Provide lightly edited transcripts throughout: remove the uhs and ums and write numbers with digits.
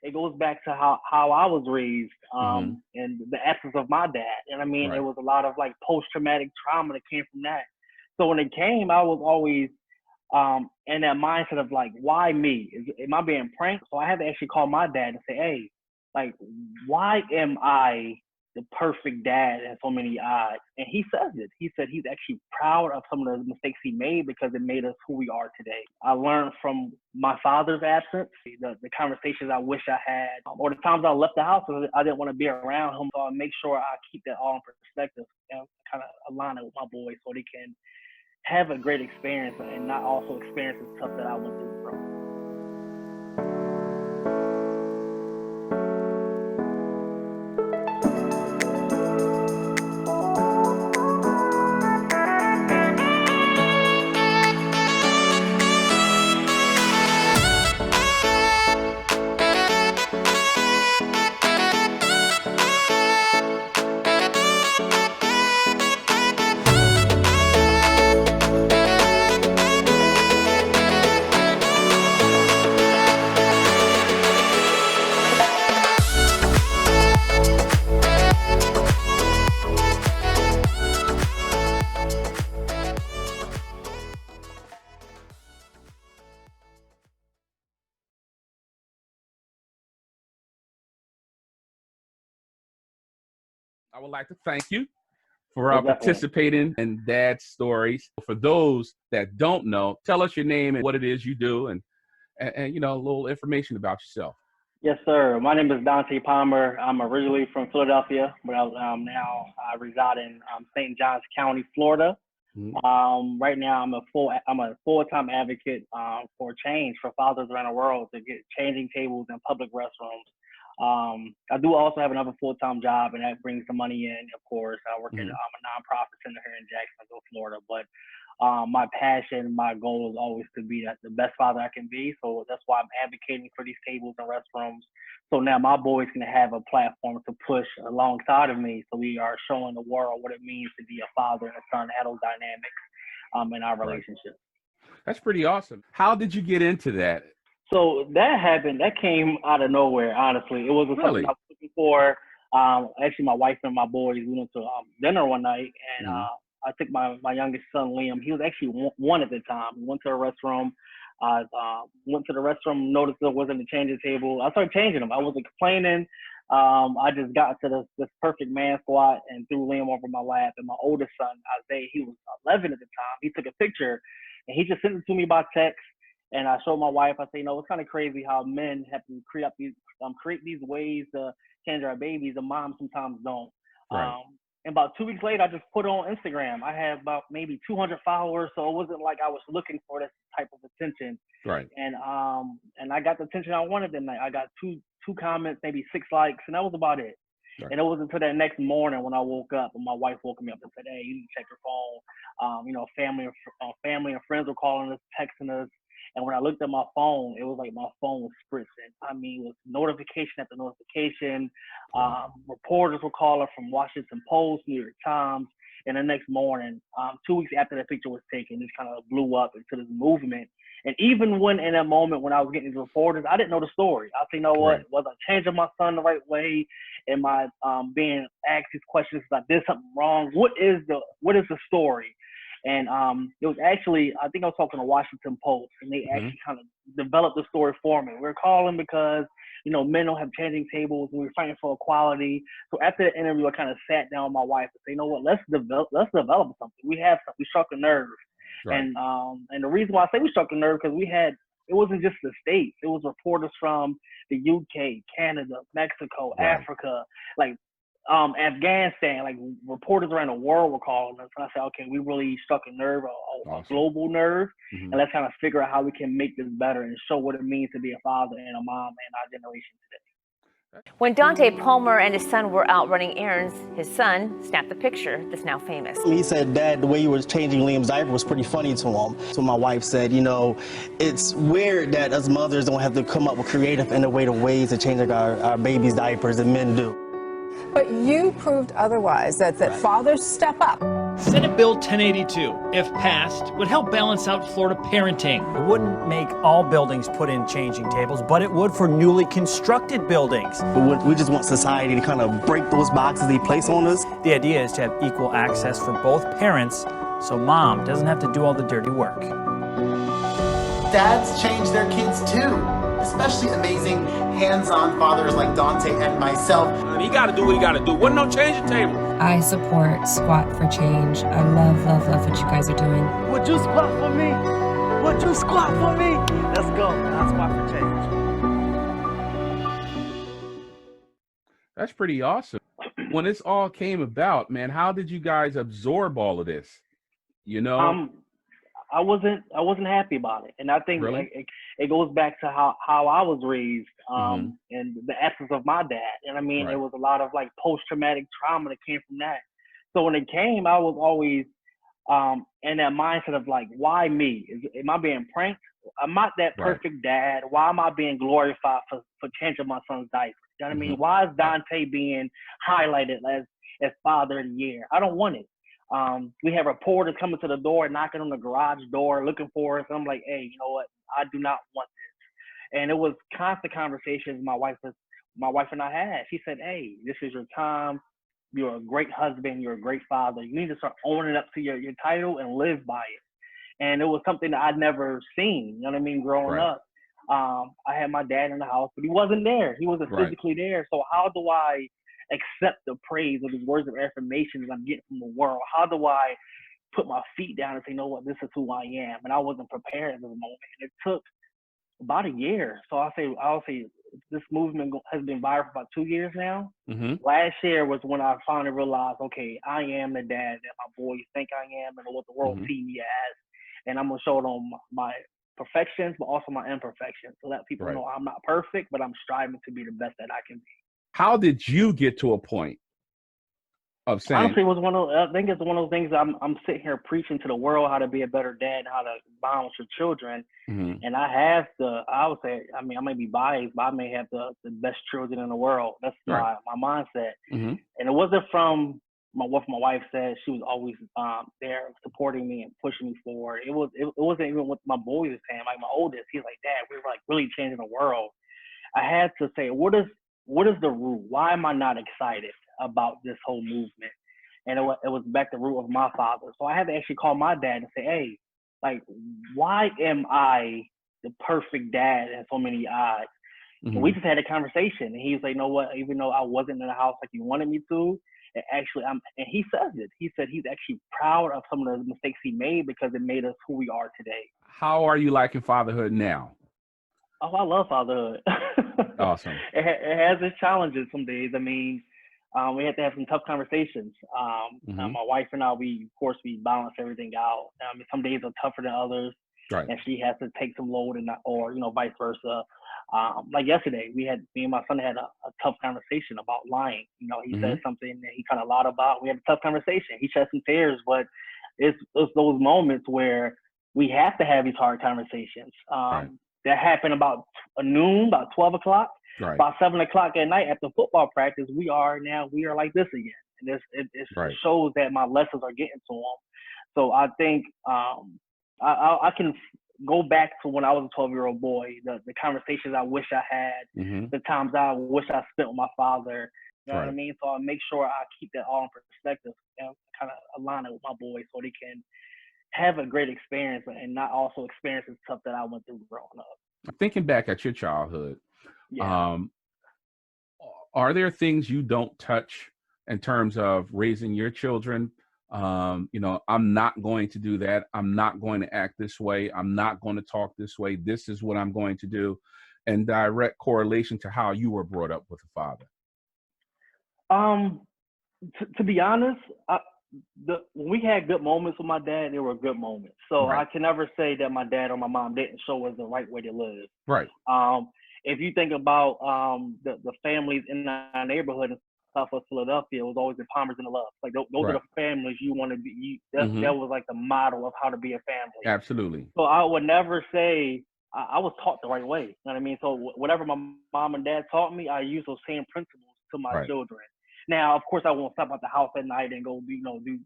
it goes back to how I was raised, Mm-hmm. and the absence of my dad. And I mean, it Right. was a lot of like post-traumatic trauma that came from that. So when it came, I was always in that mindset of like, why me? Am I being pranked? So I had to actually call my dad and say, hey, like, why am I the perfect dad in so many eyes? And he says it. He said he's actually proud of some of the mistakes he made because it made us who we are today. I learned from my father's absence, the conversations I wish I had, or the times I left the house because I didn't want to be around him. So I make sure I keep that all in perspective and kind of align it with my boys so they can have a great experience and not also experience the stuff that I went through, bro. I would like to thank you for Definitely. participating in Dad's Stories. For those that don't know, tell us your name and what it is you do, and you know, a little information about yourself. Yes, sir. My name is Donte Palmer. I'm originally from Philadelphia, but now I reside in St. Johns County, Florida. Mm-hmm. Right now, I'm a full-time advocate for change for fathers around the world to get changing tables in public restrooms. I do also have another full-time job, and that brings the money in. Of course, I work at a nonprofit center here in Jacksonville, Florida. But my passion, my goal is always to be the best father I can be. So that's why I'm advocating for these tables and restrooms. So now my boys can have a platform to push alongside of me. So we are showing the world what it means to be a father and a son, have those dynamics in our relationship. That's pretty awesome. How did you get into that? So that happened. That came out of nowhere, honestly. It wasn't something I was looking for. Actually, my wife and my boys, we went to dinner one night, and I took my youngest son, Liam. He was actually one at the time. We went to the restroom. I went to the restroom, noticed there wasn't a changing table. I started changing them. I wasn't complaining. I just got to this perfect man squat and threw Liam over my lap. And my oldest son, Isaiah, he was 11 at the time. He took a picture, and he just sent it to me by text. And I showed my wife. I say, it's kind of crazy how men have to create these ways to change our babies, and moms sometimes don't. Right. And about 2 weeks later, I just put it on Instagram. I had about maybe 200 followers, so it wasn't like I was looking for this type of attention. Right. And I got the attention I wanted that night. I got two comments, maybe 6 likes, and that was about it. Right. And it wasn't until that next morning when I woke up and my wife woke me up and said, "Hey, you need to check your phone." Family and friends were calling us, texting us. And when I looked at my phone, it was like my phone was spritzing. I mean, it was notification after notification. Reporters were calling from Washington Post, New York Times. And the next morning, 2 weeks after that picture was taken, this kind of blew up into this movement. And even when in that moment when I was getting these reporters, I didn't know the story. I said, what? Was I changing my son the right way? Am I being asked these questions because I did something wrong? What is the story? And it was actually, I think I was talking to Washington Post, and they actually kind of developed the story for me. We're calling because, men don't have changing tables, and we're fighting for equality. So after the interview, I kind of sat down with my wife and said, let's develop something. We have something. We struck a nerve. Right. And the reason why I say we struck a nerve, because it wasn't just the States. It was reporters from the UK, Canada, Mexico, Africa, Afghanistan, reporters around the world were calling us. And I said, okay, we really struck a nerve, a global nerve, and let's kind of figure out how we can make this better and show what it means to be a father and a mom in our generation today. When Donte Palmer and his son were out running errands, his son snapped the picture that's now famous. He said, "Dad, the way you were changing Liam's diaper was pretty funny to him." So my wife said, it's weird that us mothers don't have to come up with creative, innovative ways to change our babies' diapers that men do. But you proved otherwise, that fathers step up. Senate Bill 1082, if passed, would help balance out Florida parenting. It wouldn't make all buildings put in changing tables, but it would for newly constructed buildings. But we just want society to kind of break those boxes they place on us. The idea is to have equal access for both parents, so mom doesn't have to do all the dirty work. Dads change their kids too, especially amazing hands-on fathers like Donte and myself. You gotta do what you gotta do. Wasn't no changing table. I support Squat for Change. I love what you guys are doing. Would you squat for me? Would you squat for me? Let's go. I'll squat for change. That's pretty awesome. When this all came about, man, how did you guys absorb all of this? You know? I wasn't happy about it, and I think Really? it goes back to how I was raised, and the essence of my dad. And I mean, Right. It was a lot of like post-traumatic trauma that came from that. So when it came, I was always in that mindset of like, why me? Am I being pranked? I'm not that Right. perfect dad. Why am I being glorified for changing my son's diaper? You know what I mean? Why is Donte being highlighted as father of the year? I don't want it. We have reporters coming to the door, knocking on the garage door, looking for us. And I'm like, hey, you know what? I do not want this. And it was constant conversations my wife and I had. She said, hey, this is your time. You're a great husband. You're a great father. You need to start owning up to your title and live by it. And it was something that I'd never seen, you know what I mean, growing Right. up. I had my dad in the house, but he wasn't there. He wasn't Right. physically there. So how do I accept the praise or the words of affirmation that I'm getting from the world? How do I put my feet down and say, you know what, this is who I am? And I wasn't prepared at the moment. And it took about a year. So I'll say this movement has been viral for about 2 years now. Last year was when I finally realized, okay, I am the dad that my boys think I am and what the world see me as. And I'm going to show them my perfections, but also my imperfections, so that people Right. know I'm not perfect, but I'm striving to be the best that I can be. How did you get to a point of saying, Honestly, it was I think it's one of those things I'm sitting here preaching to the world how to be a better dad and how to bond with your children. And I would say, I mean, I may be biased, but I may have the best children in the world. That's Right. my mindset. And it wasn't from what my wife said. She was always there supporting me and pushing me forward. It wasn't even what my boys were saying. Like my oldest, he's like, Dad, we're like really changing the world. I had to say, what is the root? Why am I not excited about this whole movement? And it was back to the root of my father. So I had to actually call my dad and say, hey, like, why am I the perfect dad in so many eyes? And we just had a conversation. And he was like, you know what? Even though I wasn't in the house like you wanted me to, and actually, and he says it. He said he's actually proud of some of the mistakes he made because it made us who we are today. how are you liking fatherhood now? Oh, I love fatherhood. Awesome. It has its challenges some days. I mean, we have to have some tough conversations. My wife and I, we balance everything out. I mean, some days are tougher than others, Right. and she has to take some load, or vice versa. Like yesterday, me and my son had a tough conversation about lying. He said something that he kind of lied about. We had a tough conversation. He shed some tears, but it's those moments where we have to have these hard conversations. Right. That happened about noon, about 12 o'clock. Right. About 7 o'clock at night after football practice, we are like this again. And it Right. shows that my lessons are getting to them. So I think I can go back to when I was a 12-year-old boy, the conversations I wish I had, the times I wish I spent with my father. You know what I mean? So I make sure I keep that all in perspective and kind of align it with my boys so they can have a great experience and not also experience the stuff that I went through growing up. Thinking back at your childhood, Yeah. Are there things you don't touch in terms of raising your children? I'm not going to do that. I'm not going to act this way. I'm not going to talk this way. This is what I'm going to do. And direct correlation to how you were brought up with a father. To be honest, when we had good moments with my dad, they were good moments. So Right. I can never say that my dad or my mom didn't show us the right way to live. Right. If you think about the families in our neighborhood in Southwest Philadelphia, it was always the Palmers and the Loves. Like those are Right. the families you want to be. That was like the model of how to be a family. Absolutely. So I would never say I was taught the right way. You know what I mean? So whatever my mom and dad taught me, I use those same principles to my Right. children. Now, of course, I won't stop at the house at night and go, do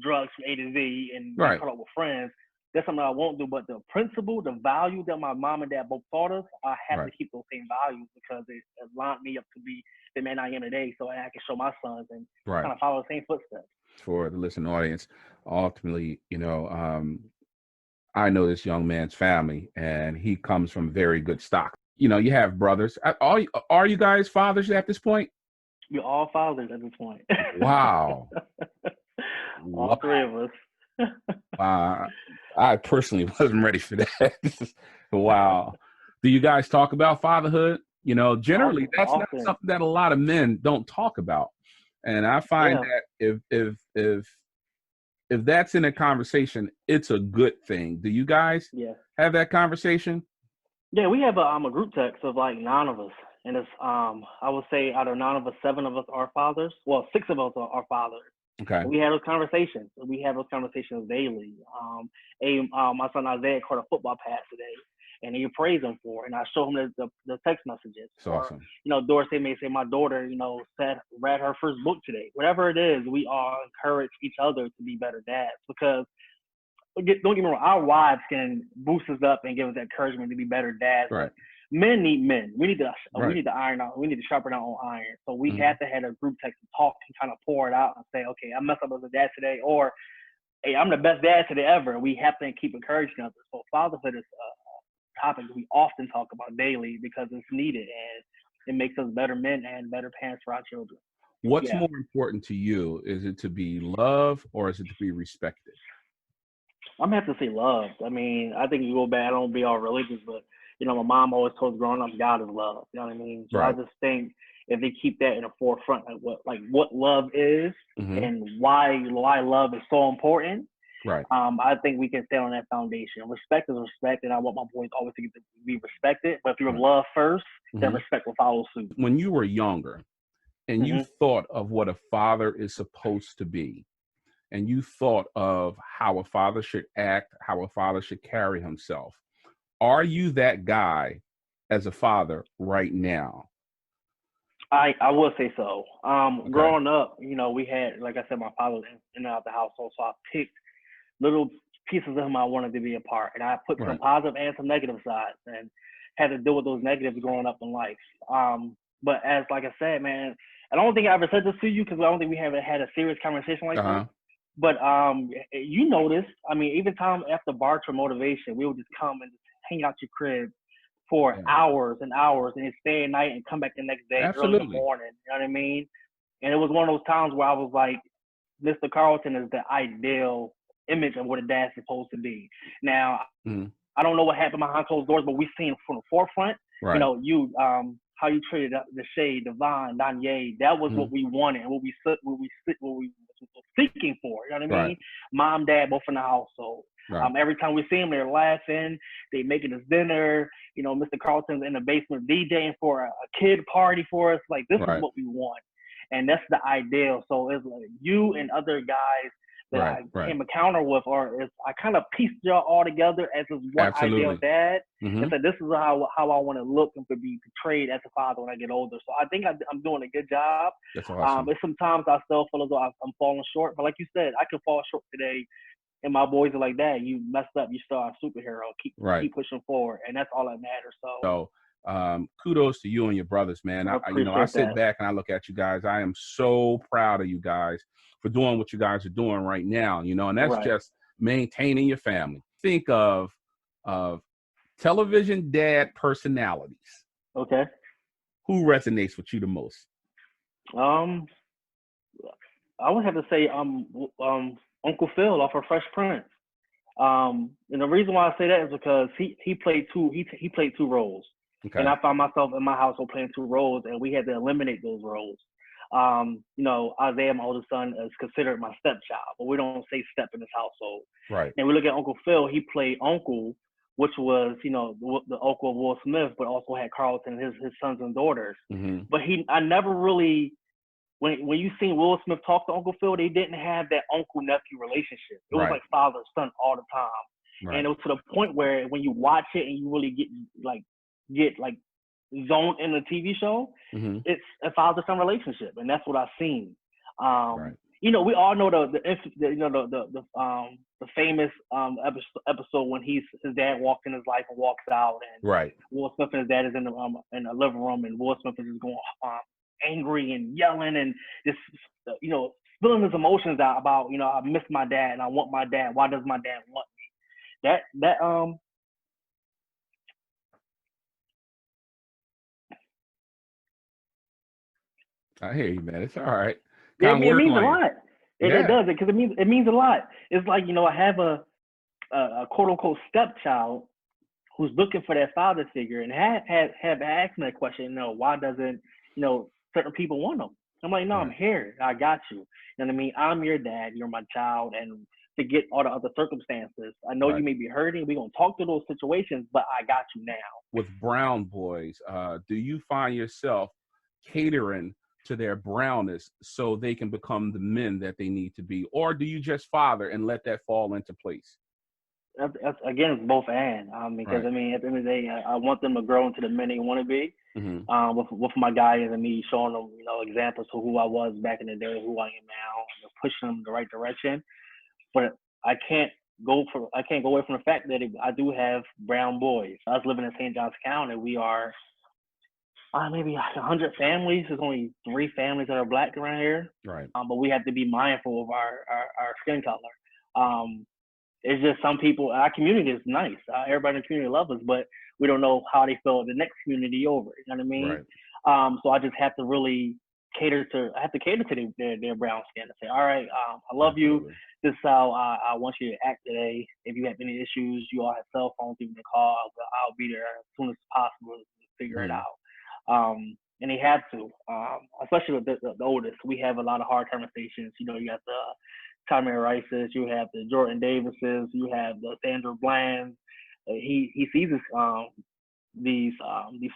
drugs from A to Z and Right. cut up with friends. That's something I won't do. But the principle, the value that my mom and dad both taught us, I have Right. to keep those same values because it lined me up to be the man I am today. So I can show my sons and Right. kind of follow the same footsteps. For the listening audience, ultimately, I know this young man's family, and he comes from very good stock. You have brothers. Are you guys fathers at this point? We're all fathers at this point. Wow. All three of us. I personally wasn't ready for that. Wow. Do you guys talk about fatherhood? Generally, that's not something that a lot of men don't talk about. And I find that if that's in a conversation, it's a good thing. Do you guys have that conversation? Yeah, we have a group text of like 9 of us. And it's, I would say out of 9 of us, 7 of us are fathers. Well, 6 of us are fathers. Okay. And we have those conversations. We have those conversations daily. My son Isaiah caught a football pass today, and he praised him for it. And I show him the text messages. It's awesome. Dorsey may say, my daughter, read her first book today. Whatever it is, we all encourage each other to be better dads because don't get me wrong, our wives can boost us up and give us that encouragement to be better dads. Right. Men need men. We need to iron out. We need to sharpen our own iron. So we have to have a group text and talk and kind of pour it out and say, okay, I messed up as a dad today, or hey, I'm the best dad today ever. We have to keep encouraging others. So fatherhood is a topic we often talk about daily because it's needed and it makes us better men and better parents for our children. What's more important to you? Is it to be loved or is it to be respected? I'm gonna have to say loved. I mean, I think you go back, I don't be all religious, but my mom always told us growing up, God is love. You know what I mean? So I just think if they keep that in the forefront, what love is and why love is so important. Right. I think we can stand on that foundation. Respect is respect, and I want my boys always to be respected. But if you're love first, then respect will follow suit. When you were younger and you thought of what a father is supposed to be, and you thought of how a father should act, how a father should carry himself, are you that guy as a father right now? I will say so. Growing up, we had, like I said, my father was in and out the household, so I picked little pieces of him I wanted to be a part, and I put some positive and some negative sides, and had to deal with those negatives growing up in life. But like I said, man, I don't think I ever said this to you because I don't think we haven't had a serious conversation like this. But you noticed, I mean, even time after Bartra motivation, we would just come and just hang out your crib for hours and hours and then stay at night and come back the next day early in the morning. You know what I mean? And it was one of those times where I was like, Mr. Carlton is the ideal image of what a dad's supposed to be. Now, I don't know what happened behind closed doors, but we've seen from the forefront, how you treated the Shade, Devon, Danye, that was what we wanted and what we were seeking for. You know what I mean? Mom, dad, both in the household. Every time we see them, they're laughing, they making us dinner. Mr. Carlton's in the basement DJing for a kid party for us. Like, this is what we want. And that's the ideal. So it's like you and other guys that I came encounter with, I kind of pieced y'all all together as this one ideal dad. And said, this is how I want to look and to be portrayed as a father when I get older. So I think I'm doing a good job. That's awesome. But sometimes I still feel as though I'm falling short. But like you said, I could fall short today. And my boys are like, Dad, you messed up. You still are a superhero. Keep pushing forward. And that's all that matters. So kudos to you and your brothers, man. I sit back and I look at you guys. I am so proud of you guys for doing what you guys are doing right now, and that's just maintaining your family. Think of television dad personalities. Okay. Who resonates with you the most? I would have to say Uncle Phil off of Fresh Prince. And the reason why I say that is because he played two roles. Okay. And I found myself in my household playing 2 roles, and we had to eliminate those roles. Isaiah, my oldest son, is considered my stepchild, but we don't say step in this household. Right. And we look at Uncle Phil, he played Uncle, which was, the uncle of Will Smith, but also had Carlton and his sons and daughters. But I never really, when you seen Will Smith talk to Uncle Phil, they didn't have that uncle-nephew relationship. It was like father-son all the time. And it was to the point where when you watch it and you really get zoned in the TV show, Mm-hmm. it's a father-son relationship, and that's what I've seen. Right. You know, we all know the famous episode when his dad walks in his life and walks out, and Right. Will Smith and his dad is in the living room, and Will Smith is just going angry and yelling and just spilling his emotions out about, I miss my dad and I want my dad. Why does my dad want me? I hear you, man. It's all right. It Work means a on you. lot. It does, because it means a lot. It's like, I have a quote unquote stepchild who's looking for that father figure, and have asked me that question. Why doesn't certain people want them? I'm like, no, I'm here. I got you. You know what I mean? I'm your dad. You're my child, and forget all the other circumstances. I know you may be hurting. We're gonna talk to those situations, but I got you now. With brown boys, do you find yourself catering to their brownness so they can become the men that they need to be, or do you just father and let that fall into place? Again, it's both and. Because at the end of the day, I want them to grow into the men they want to be. Mm-hmm. With my guys and me showing them, examples of who I was back in the day, who I am now, and pushing them in the right direction. But I can't go away from the fact that I do have brown boys. I was living in St. Johns County. We are maybe 100 families. There's only 3 families that are black around here. Right. But we have to be mindful of our skin color. It's just some people, our community is nice. Everybody in the community loves us, but we don't know how they feel the next community over. You know what I mean? Right. So I just have to really cater to their brown skin and say, all right, I love you. This is how I want you to act today. If you have any issues, you all have cell phones, give me a call. I'll be there as soon as possible to figure it out. And they have to, especially with the oldest. We have a lot of hard conversations. You got the Tamir Rices, you have the Jordan Davises, you have the Sandra Blands. He sees these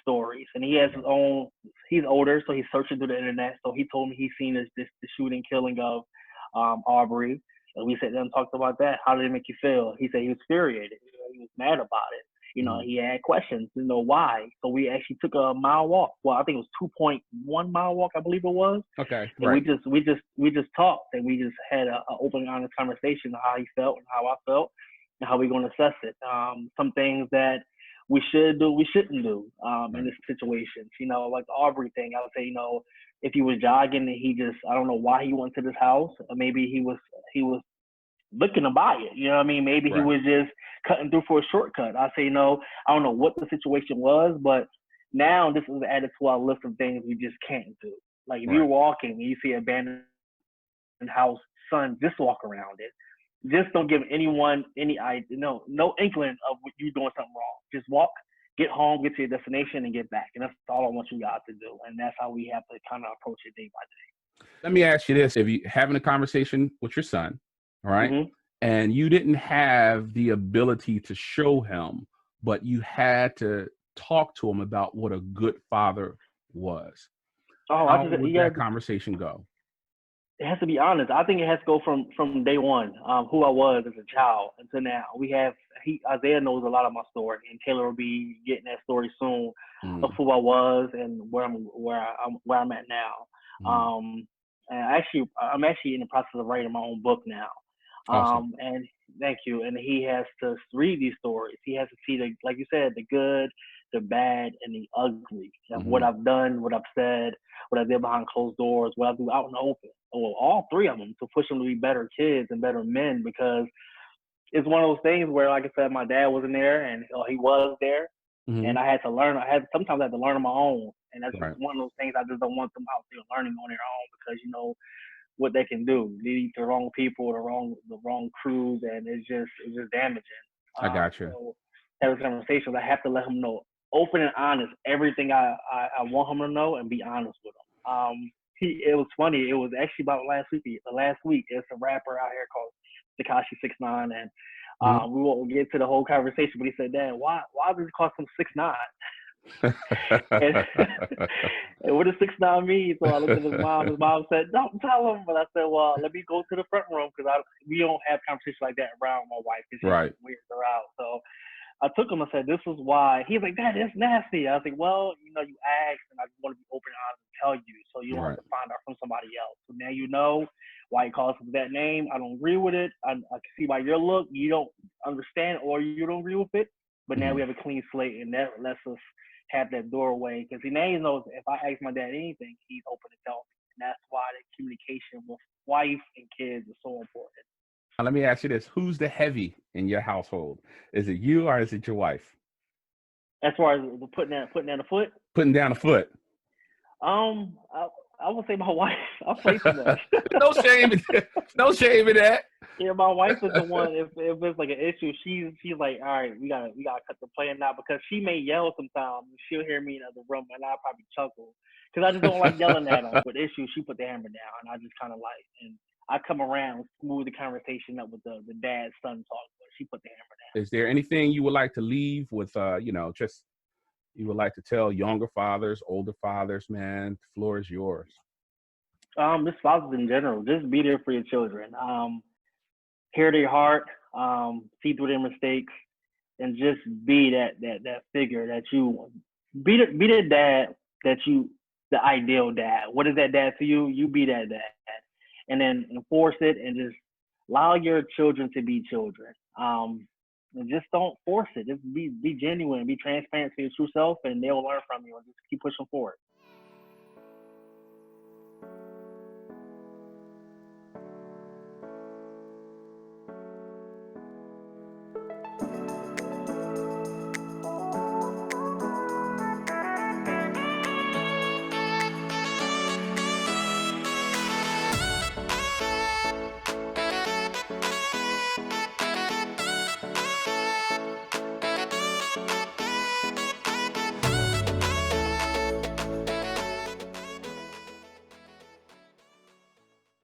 stories, and he has his own. He's older, so he's searching through the internet. So he told me he's seen the shooting, killing of Aubrey, and we sat down and talked about that. How did it make you feel? He said he was infuriated. He was mad about it. He had questions to know why. So we actually took a mile walk. Well, I think it was 2.1 mile walk, I believe it was. Okay. And we just talked, and we just had an open, honest conversation of how he felt and how I felt, and how we're going to assess it. Some things that we should do, we shouldn't do in this situation. Like the Aubrey thing, I would say, if he was jogging and I don't know why he went to this house, or maybe he was looking to buy it. You know what I mean? Maybe he was just cutting through for a shortcut. I say, I don't know what the situation was, but now this is added to our list of things we just can't do. Like if you're walking and you see an abandoned house, son, just walk around it. Just don't give anyone no inkling of you doing something wrong. Just walk, get home, get to your destination, and get back. And that's all I want you guys to do. And that's how we have to kind of approach it day by day. Let me ask you this. If you're having a conversation with your son, all right, Mm-hmm. and you didn't have the ability to show him, but you had to talk to him about what a good father was, how would that conversation go? It has to be honest. I think it has to go from day one, who I was as a child until now. Isaiah knows a lot of my story, and Taylor will be getting that story soon of who I was and where I'm at now. And I'm actually in the process of writing my own book now. Awesome. And thank you. And he has to read these stories. He has to see like you said, the good, the bad, and the ugly. What I've done, what I've said, what I did behind closed doors, what I do out in the open. Well, all 3 of them, to push them to be better kids and better men, because it's one of those things where, like I said, my dad wasn't there, and he was there, and I had to learn. Sometimes I had to learn on my own, and that's one of those things. I just don't want them out there learning on their own, because what they can do. They eat the wrong people, the wrong crews, and it's just damaging. I got you. So having conversations, I have to let him know, open and honest, everything I want him to know, and be honest with him. It was funny. It was actually about last week. It's a rapper out here called Tekashi 6ix9ine, and we won't get to the whole conversation, but he said, "Dad, why does it call him 6ix9ine?" and what does 6ix9ine mean? So I looked at his mom. His mom said, "Don't tell him." But I said, "Well, let me go to the front room, because we don't have conversations like that around my wife, because she weirds her out." So I took him and said, this is why. He's like, Dad, that's nasty. I was like, well, you know, you asked, and I just want to be open and honest and tell you, so you don't have to find out from somebody else. So now you know why he calls him that name. I don't agree with it. I can see by your look, you don't understand or you don't agree with it. But now we have a clean slate, and that lets us have that doorway. Because now he knows if I ask my dad anything, he's open to tell me. And that's why the communication with wife and kids is so important. Now, let me ask you this. Who's the heavy in your household? Is it you or is it your wife? As far as putting down a foot? Putting down a foot. I would say my wife. I play too much. No shame in that. Yeah, my wife is the one. If it's like an issue, she's like, all right, we gotta cut the plan now, because she may yell sometimes. She'll hear me in the other room, and I'll probably chuckle because I just don't like yelling at her. But issue, she put the hammer down, and I just kind of like, and I come around, smooth the conversation up with the dad son talk, but she put the hammer down. Is there anything you would like to leave with, just you would like to tell younger fathers, older fathers, man? The floor is yours. Just fathers in general, just be there for your children. Hear their heart, see through their mistakes, and just be that figure that you be the dad the ideal dad. What is that dad to you? You be that dad, and then enforce it, and just allow your children to be children. And just don't force it. Just be genuine, be transparent to your true self, and they'll learn from you, and just keep pushing forward.